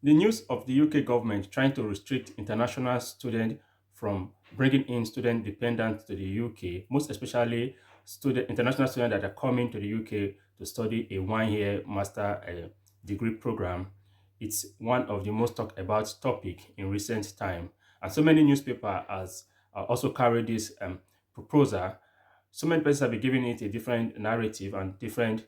The news of the UK government trying to restrict international students from bringing in student dependents to the UK, most especially international students that are coming to the UK to study a 1 year master degree program. It's one of the most talked about topic in recent time, and so many newspaper has also carried this proposal. So many persons have been giving it a different narrative and different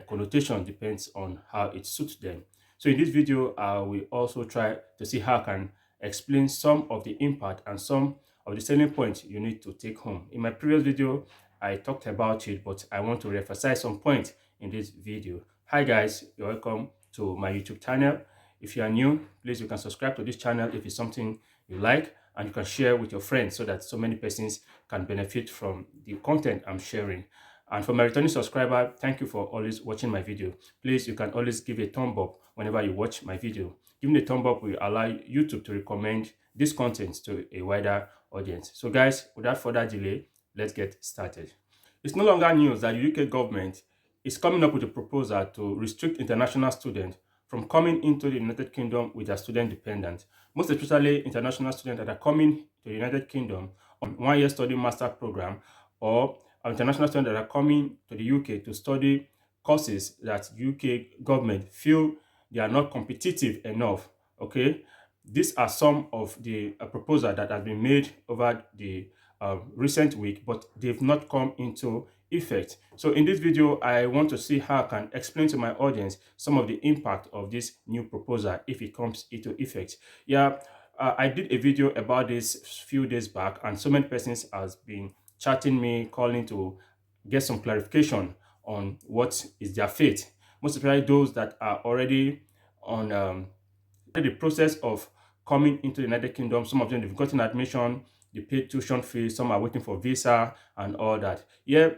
connotation depends on how it suits them. So in this video, I will also try to see how I can explain some of the impact and some of the selling points you need to take home. In my previous video, I talked about it, but I want to reemphasize some points in this video. Hi guys, you're welcome to my YouTube channel. If you are new, please you can subscribe to this channel if it's something you like, and you can share with your friends so that so many persons can benefit from the content I'm sharing. And for my returning subscriber, thank you for always watching my video. Please, you can always give a thumb up whenever you watch my video. Giving a thumb up will allow YouTube to recommend this content to a wider audience. So guys, without further delay, let's get started. It's no longer news that the UK government is coming up with a proposal to restrict international students from coming into the United Kingdom with their student dependent, most especially international students that are coming to the United Kingdom on 1 year study master program, or international students that are coming to the UK to study courses that UK government feel they are not competitive enough. Okay, these are some of the proposals that have been made over the recent week, but they've not come into effect. So in this video, I want to see how I can explain to my audience some of the impact of this new proposal if it comes into effect. Yeah, I did a video about this few days back, and so many persons has been chatting me, calling to get some clarification on what is their fate. Most especially those that are already on the process of coming into the United Kingdom. Some of them they've gotten admission, they paid tuition fees, some are waiting for visa and all that. Yeah,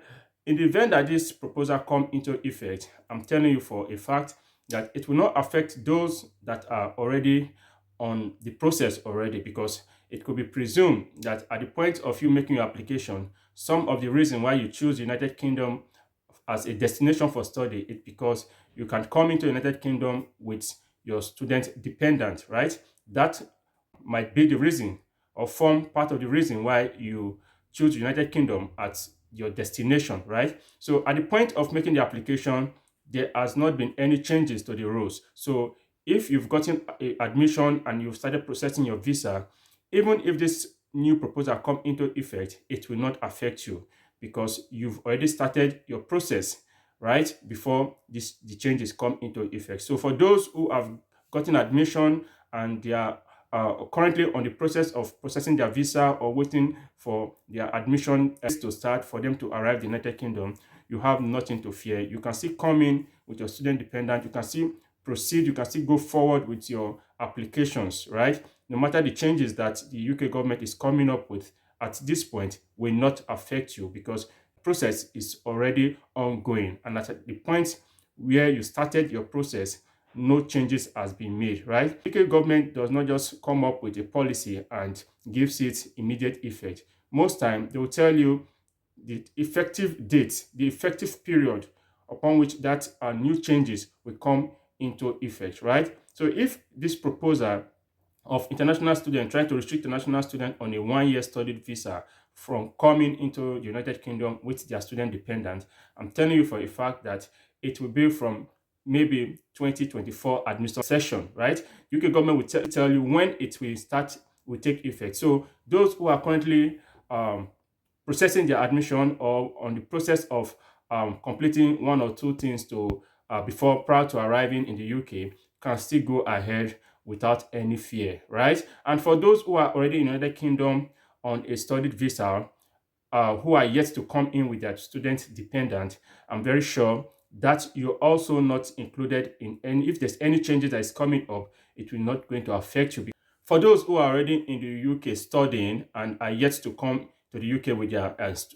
in the event that this proposal come into effect, I'm telling you for a fact that it will not affect those that are already on the process already, because it could be presumed that at the point of you making your application, some of the reason why you choose the United Kingdom as a destination for study is because you can come into the United Kingdom with your student dependent, right? That might be the reason or form part of the reason why you choose the United Kingdom as your destination, right? So at the point of making the application, there has not been any changes to the rules. So if you've gotten admission and you've started processing your visa, even if this new proposal come into effect, it will not affect you because you've already started your process right before the changes come into effect. So for those who have gotten admission and they are currently on the process of processing their visa or waiting for their admission to start for them to arrive in the United Kingdom, you have nothing to fear. You can still come in with your student dependent. You can still proceed. You can still go forward with your applications, right? No matter the changes that the UK government is coming up with at this point will not affect you because the process is already ongoing. And at the point where you started your process, no changes has been made, right? UK government does not just come up with a policy and gives it immediate effect. Most time they will tell you the effective date, the effective period upon which that new changes will come into effect, right? So if this proposal of international students trying to restrict international students on a 1 year studied visa from coming into the United Kingdom with their student dependent, I'm telling you for a fact that it will be from maybe 2024 admission session, right? UK government will tell you when it will start, will take effect. So those who are currently processing their admission or on the process of completing one or two things to before prior to arriving in the UK can still go ahead without any fear, right? And for those who are already in the United Kingdom on a studied visa, who are yet to come in with their student dependent, I'm very sure that you're also not included in any, if there's any changes that is coming up, it will not going to affect you. For those who are already in the UK studying and are yet to come to the UK with their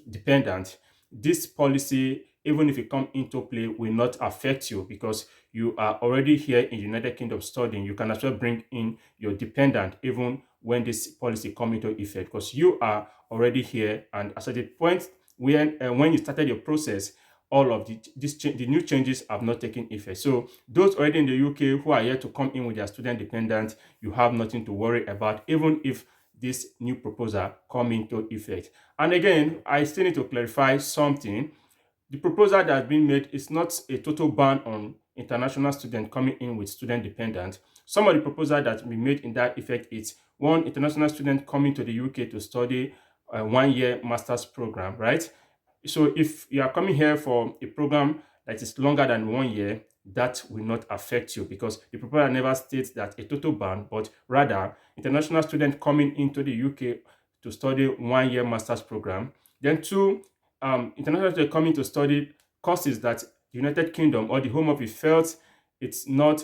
dependent, this policy, even if it come into play, will not affect you because you are already here in the United Kingdom studying. You can as well bring in your dependent even when this policy come into effect because you are already here. And as at the point when you started your process, all of the new changes have not taken effect. So those already in the UK who are yet to come in with their student dependent, you have nothing to worry about, even if this new proposal come into effect. And again, I still need to clarify something. The proposal that has been made is not a total ban on international students coming in with student dependent. Some of the proposal that we made in that effect is one international student coming to the UK to study a 1 year master's program, right? So if you are coming here for a program that is longer than 1 year, that will not affect you because the proposal never states that a total ban, but rather international student coming into the UK to study 1 year master's program. Then two, international students coming to study courses that the United Kingdom or the Home Office felt it's not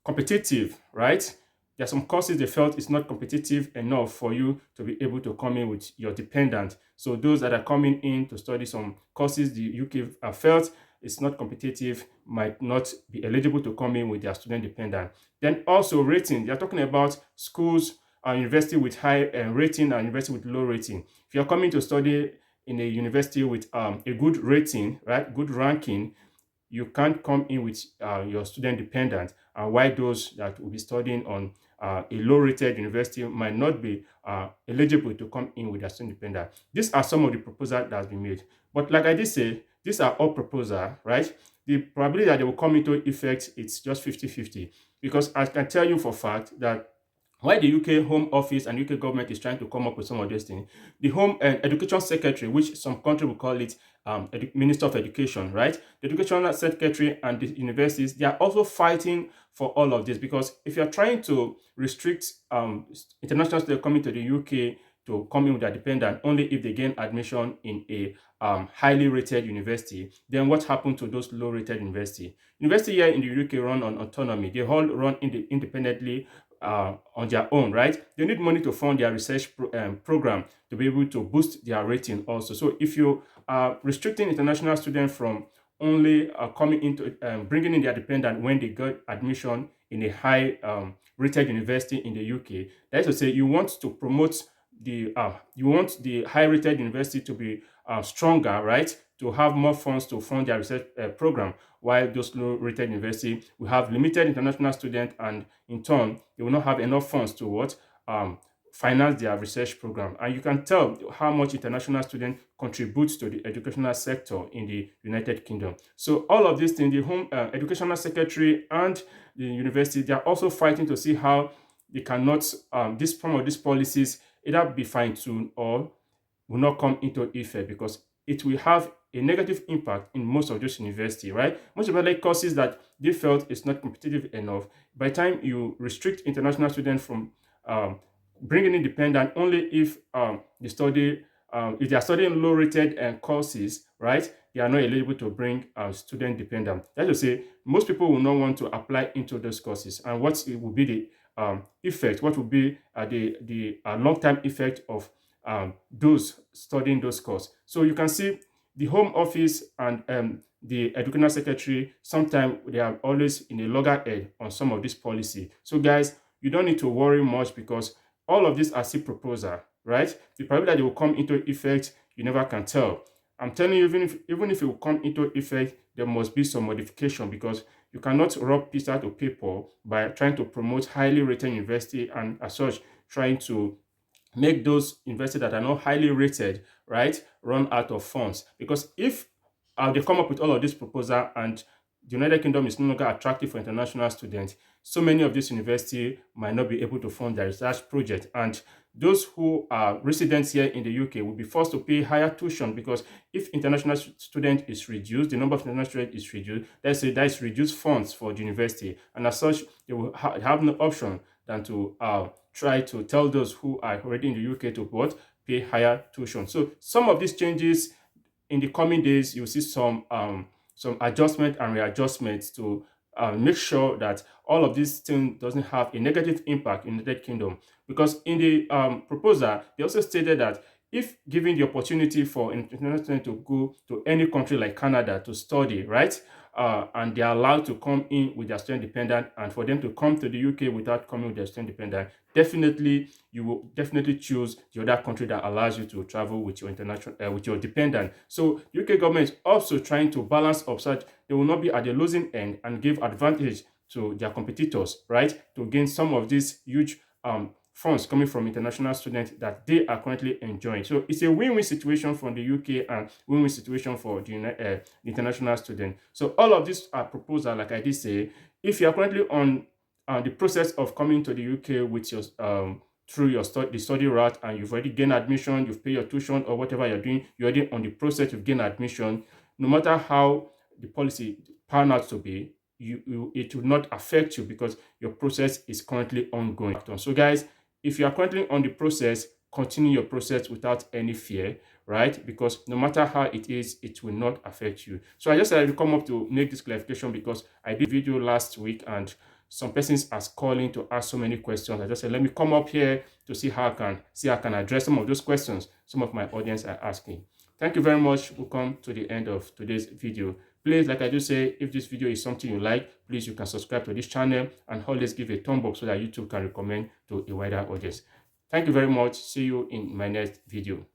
competitive, right? There are some courses they felt it's not competitive enough for you to be able to come in with your dependent. So those that are coming in to study some courses the UK felt it's not competitive might not be eligible to come in with their student dependent. Then also rating. You're talking about schools and university with high rating and university with low rating. If you're coming to study in a university with a good rating, right, good ranking, you can't come in with your student dependent, and why those that will be studying on a low-rated university might not be eligible to come in with their student dependent. These are some of the proposals that has been made. But like I did say, these are all proposals, right? The probability that they will come into effect, it's just 50-50. Because I can tell you for a fact that why the UK Home Office and UK government is trying to come up with some of these things, the Home and Education Secretary, which some country will call it Minister of Education, right? The Education Secretary and the universities, they are also fighting for all of this because if you're trying to restrict international students coming to the UK to come in with their dependent only if they gain admission in a highly rated university, then what happened to those low rated university? University here in the UK run on autonomy. They all run independently on their own, right? They need money to fund their research program to be able to boost their rating also. So if you are restricting international students from only coming into bringing in their dependent when they got admission in a high rated university in the UK, that is to say you want to promote you want the high rated university to be stronger, right? To have more funds to fund their research program, while those low rated university will have limited international students and in turn they will not have enough funds to what finance their research program. And you can tell how much international students contribute to the educational sector in the United Kingdom. So all of these things, the Home Educational Secretary and the university, they are also fighting to see how they cannot some of these policies either be fine-tuned or will not come into effect because it will have a negative impact in most of those universities, right? Most of the like courses that they felt is not competitive enough. By the time you restrict international students from bringing in dependent only if they study if they are studying low-rated courses, right? They are not eligible to bring student dependent. That is to say, most people will not want to apply into those courses, and what it will be the effect? What will be the long-term effect of those studying those courses? So you can see the Home Office and the Educational Secretary, sometimes they are always in a loggerhead on some of this policy. So guys, you don't need to worry much because all of these are still proposal, right? The probability that they will come into effect, you never can tell. I'm telling you, even if it will come into effect, there must be some modification because you cannot rub peace out of paper by trying to promote highly rated university and as such trying to make those universities that are not highly rated, right, run out of funds. Because if they come up with all of this proposal and the United Kingdom is no longer attractive for international students, so many of these universities might not be able to fund their research project. And those who are residents here in the UK will be forced to pay higher tuition because if international student is reduced, the number of international students is reduced, let's say that is reduced funds for the university. And as such, they will have no option than to try to tell those who are already in the UK to what? Pay higher tuition. So some of these changes in the coming days, you'll see some adjustment and readjustments to make sure that all of this thing doesn't have a negative impact in the United Kingdom. Because in the proposal, they also stated that if given the opportunity for international students to go to any country like Canada to study, right, and they are allowed to come in with their student dependent, and for them to come to the UK without coming with their student dependent, definitely you will definitely choose the other country that allows you to travel with your international with your dependent. So UK government is also trying to balance up such they will not be at the losing end and give advantage to their competitors, right, to gain some of these huge funds coming from international students that they are currently enjoying. So it's a win-win situation for the UK and win-win situation for the international student. So all of these are proposals, like I did say, if you are currently on the process of coming to the UK with your through your the study route, and you've already gained admission, you've paid your tuition or whatever you're doing, you're already on the process of gain admission. No matter how the policy pan out to be, it will not affect you because your process is currently ongoing. So guys, if you are currently on the process, continue your process without any fear, right? Because no matter how it is, it will not affect you. So I just had to come up to make this clarification because I did a video last week and some persons are calling to ask so many questions. I just said, let me come up here to see how I can address some of those questions some of my audience are asking. Thank you very much. We'll come to the end of today's video. Please, like I do say, if this video is something you like, please you can subscribe to this channel and always give a thumb up so that YouTube can recommend to a wider audience. Thank you very much. See you in my next video.